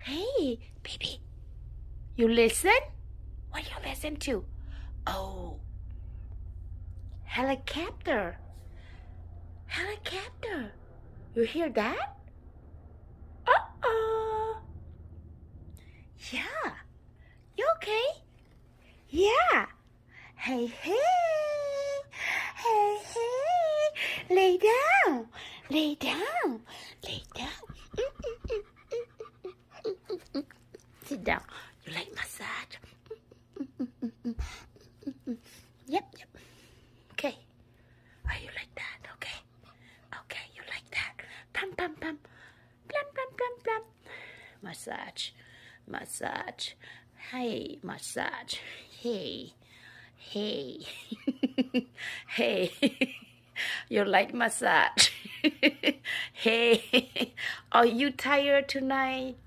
Hey, baby, you listen? What you listen to? Oh, helicopter. Helicopter. You hear that? Uh-oh. Yeah. You okay? Yeah. Hey, hey. Hey, hey. Lay down. Lay down. Lay down. Sit down. You like massage? Yep, yep. Okay. Oh, you like that? Okay. Okay, you like that. Pum, pum, pum. Plum, plum, plum, plum. Massage. Massage. Hey, massage. Hey. Hey. Hey. You like massage? Hey. Are you tired tonight?